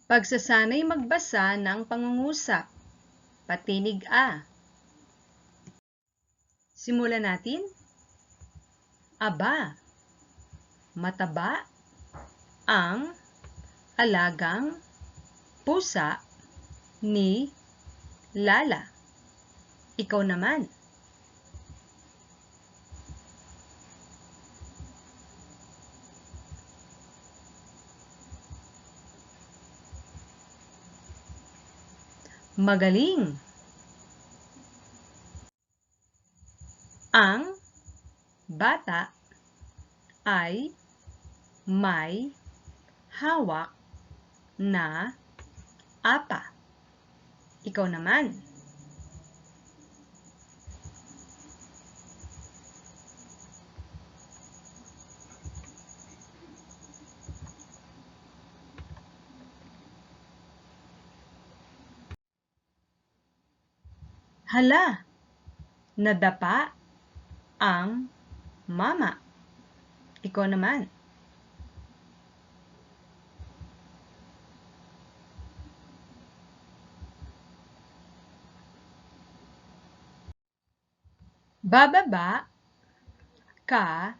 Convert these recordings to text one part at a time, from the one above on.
Pagsasanay magbasa ng pangungusap. Patinig A. Simulan natin. Aba, mataba ang alagang pusa ni Lala. Ikaw naman. Magaling. Ang bata ay may hawak na apa. Ikaw naman. Hala, nadapa ang mama. Ikaw naman. Bababa ka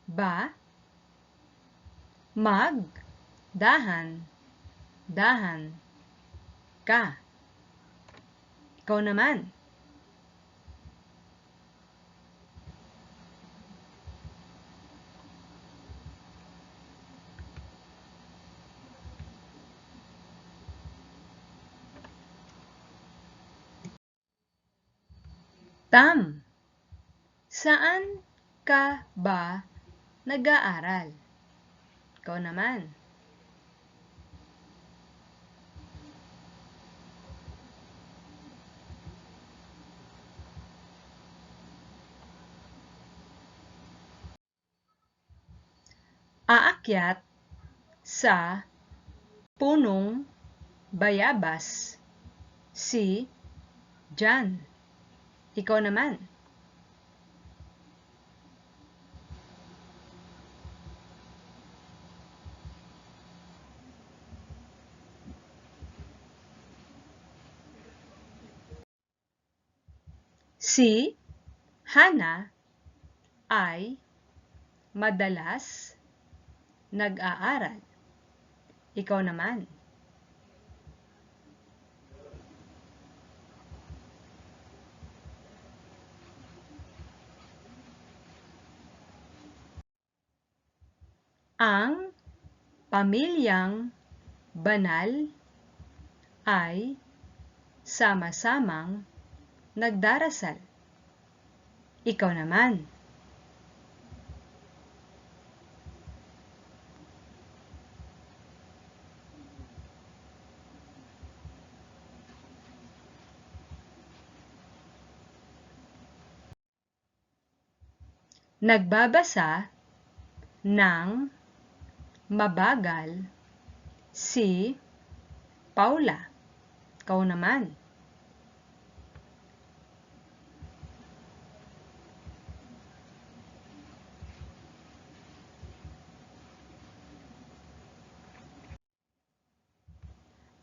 ba? Dahan ka. Ikaw naman. Tam, saan ka ba nag-aaral? Ikaw naman. Aakyat sa punong bayabas si John. Ikaw naman. Si Hana ay madalas nag-aaral. Ikaw naman. Ang pamilyang banal ay sama-samang nagdarasal. Ikaw naman. Nagbabasa ng mabagal si Paula. Ikaw naman.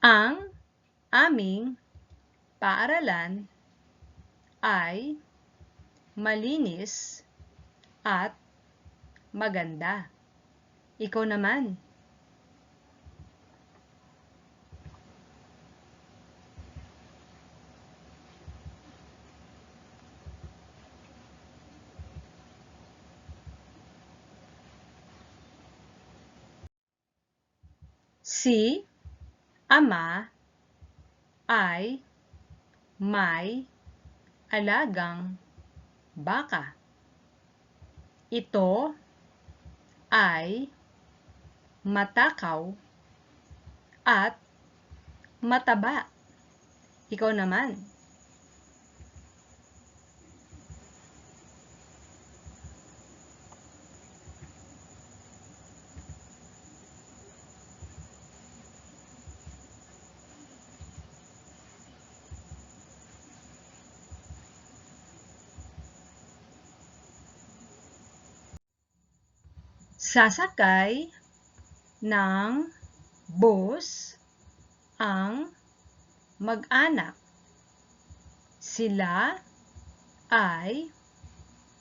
Ang aming paaralan ay malinis at maganda. Ikaw naman. Si ama ay may alagang baka. Ito ay matakaw at mataba. Ikaw naman. Sasakay ng Bus ang mag-anak. Sila ay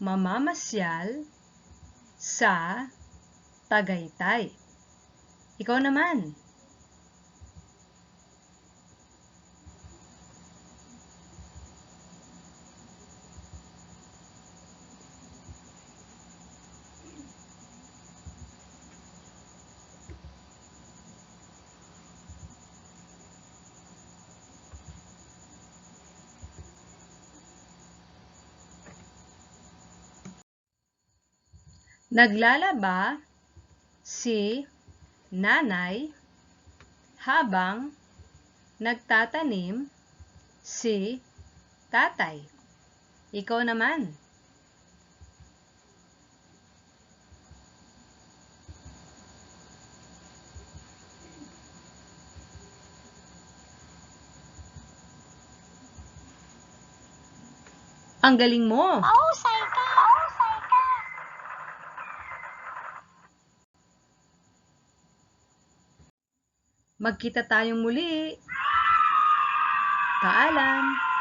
mamamasyal sa Tagaytay. Ikaw naman. Naglalaba si nanay habang nagtatanim si tatay. Ikaw naman. Ang galing mo! Mahusay ka! Mahusay ka! Magkita tayong muli. Paalam!